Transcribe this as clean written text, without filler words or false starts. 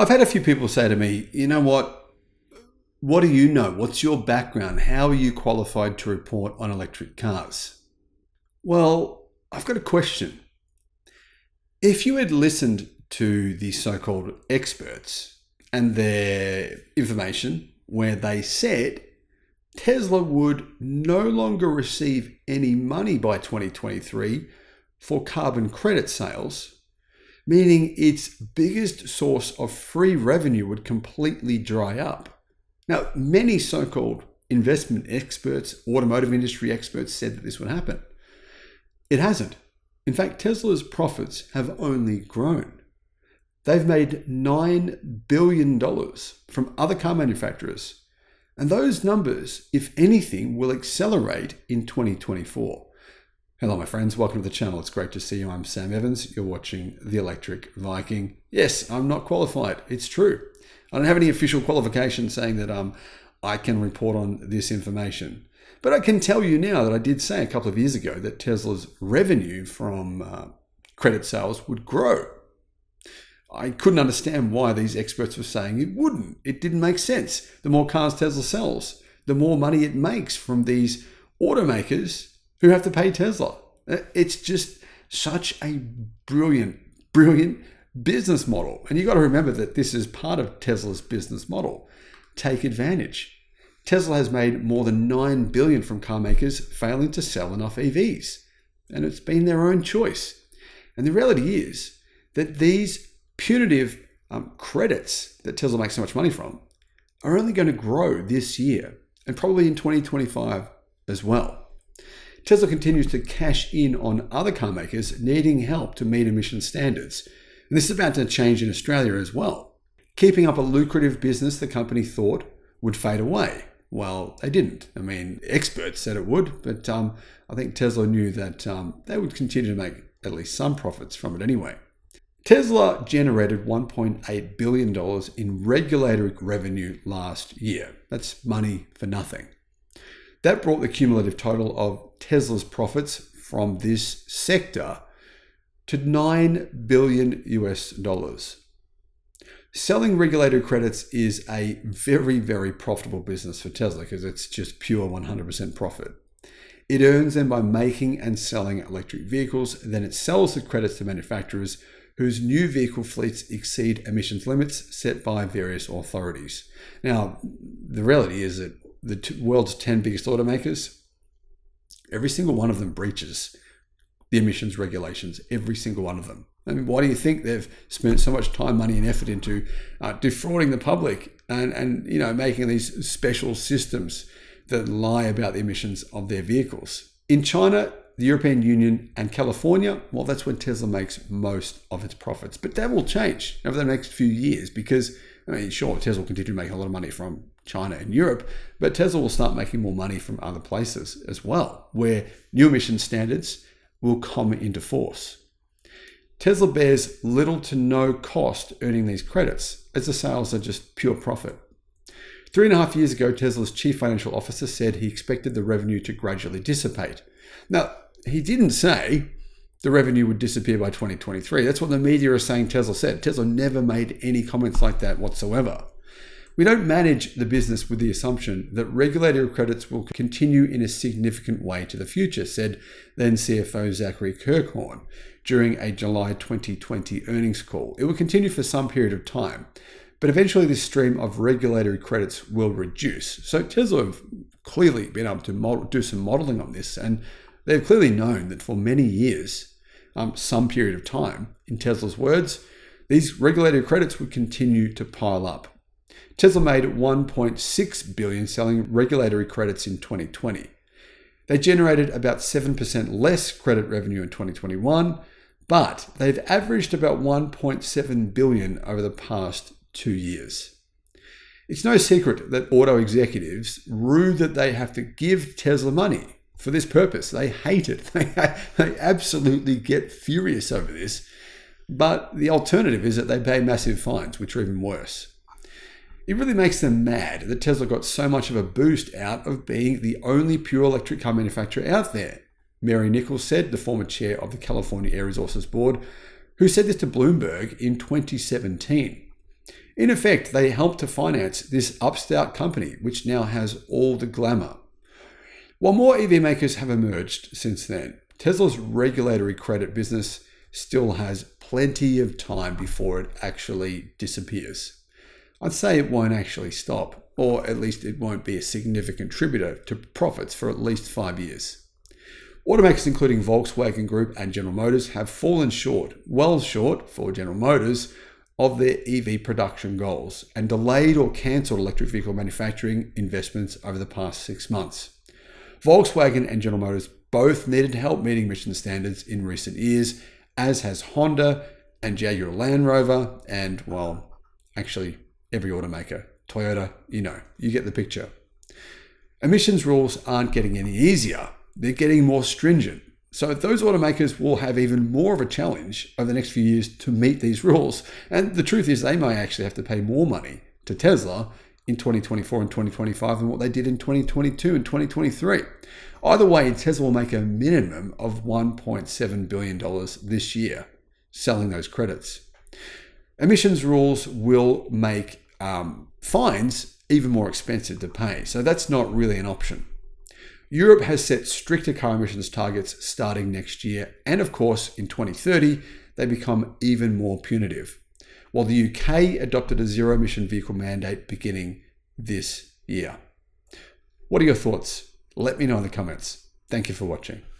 I've had a few people say to me, you know what? What do you know? What's your background? How are you qualified to report on electric cars? Well, I've got a question. If you had listened to the so-called experts and their information where they said Tesla would no longer receive any money by 2023 for carbon credit sales, meaning its biggest source of free revenue would completely dry up. Now, many so-called investment experts, automotive industry experts said that this would happen. It hasn't. In fact, Tesla's profits have only grown. They've made $9 billion from other car manufacturers. And those numbers, if anything, will accelerate in 2024. Hello, my friends. Welcome to the channel. It's great to see you. I'm Sam Evans. You're watching The Electric Viking. Yes, I'm not qualified. It's true. I don't have any official qualification saying that I can report on this information. But I can tell you now that I did say a couple of years ago that Tesla's revenue from credit sales would grow. I couldn't understand why these experts were saying it wouldn't. It didn't make sense. The more cars Tesla sells, the more money it makes from these automakers who have to pay Tesla. It's just such a brilliant business model. And you got to remember that this is part of Tesla's business model. Take advantage. Tesla has made more than $9 billion from car makers failing to sell enough EVs. And it's been their own choice. And the reality is that these punitive credits that Tesla makes so much money from are only going to grow this year and probably in 2025 as well. Tesla continues to cash in on other car makers needing help to meet emission standards. And this is about to change in Australia as well. Keeping up a lucrative business the company thought would fade away. Well, they didn't. I mean, experts said it would, but I think Tesla knew that they would continue to make at least some profits from it anyway. Tesla generated $1.8 billion in regulatory revenue last year. That's money for nothing. That brought the cumulative total of Tesla's profits from this sector to $9 billion US. Selling regulatory credits is a very, very profitable business for Tesla because it's just pure 100% profit. It earns them by making and selling electric vehicles, then it sells the credits to manufacturers whose new vehicle fleets exceed emissions limits set by various authorities. Now, the reality is that the world's 10 biggest automakers, every single one of them breaches the emissions regulations, every single one of them. I mean, why do you think they've spent so much time, money, and effort into defrauding the public and making these special systems that lie about the emissions of their vehicles? In China, the European Union, and California, well, that's where Tesla makes most of its profits. But that will change over the next few years because, I mean, sure, Tesla will continue to make a lot of money from China and Europe, but Tesla will start making more money from other places as well, where new emission standards will come into force. Tesla bears little to no cost earning these credits, as the sales are just pure profit. 3.5 years ago, Tesla's chief financial officer said he expected the revenue to gradually dissipate. Now, he didn't say the revenue would disappear by 2023. That's what the media are saying Tesla said. Tesla never made any comments like that whatsoever. We don't manage the business with the assumption that regulatory credits will continue in a significant way to the future, said then CFO Zachary Kirkhorn during a July 2020 earnings call. It will continue for some period of time, but eventually this stream of regulatory credits will reduce. So Tesla have clearly been able to do some modeling on this, and they've clearly known that for many years, some period of time, in Tesla's words, these regulatory credits would continue to pile up. Tesla made $1.6 billion selling regulatory credits in 2020. They generated about 7% less credit revenue in 2021, but they've averaged about $1.7 billion over the past 2 years. It's no secret that auto executives rue that they have to give Tesla money for this purpose. They hate it. They absolutely get furious over this. But the alternative is that they pay massive fines, which are even worse. It really makes them mad that Tesla got so much of a boost out of being the only pure electric car manufacturer out there. Mary Nichols said, the former chair of the California Air Resources Board, who said this to Bloomberg in 2017. In effect, they helped to finance this upstart company, which now has all the glamour. While more EV makers have emerged since then, Tesla's regulatory credit business still has plenty of time before it actually disappears. I'd say it won't actually stop, or at least it won't be a significant contributor to profits for at least 5 years. Automakers including Volkswagen Group and General Motors have fallen short, well short for General Motors, of their EV production goals and delayed or cancelled electric vehicle manufacturing investments over the past 6 months. Volkswagen and General Motors both needed help meeting emission standards in recent years, as has Honda and Jaguar Land Rover and, well, actually every automaker. Toyota, you get the picture. Emissions rules aren't getting any easier. They're getting more stringent. So those automakers will have even more of a challenge over the next few years to meet these rules. And the truth is they may actually have to pay more money to Tesla in 2024 and 2025 than what they did in 2022 and 2023. Either way, Tesla will make a minimum of $1.7 billion this year selling those credits. Emissions rules will make fines even more expensive to pay. So that's not really an option. Europe has set stricter car emissions targets starting next year. And of course, in 2030, they become even more punitive. While the UK adopted a zero emission vehicle mandate beginning this year. What are your thoughts? Let me know in the comments. Thank you for watching.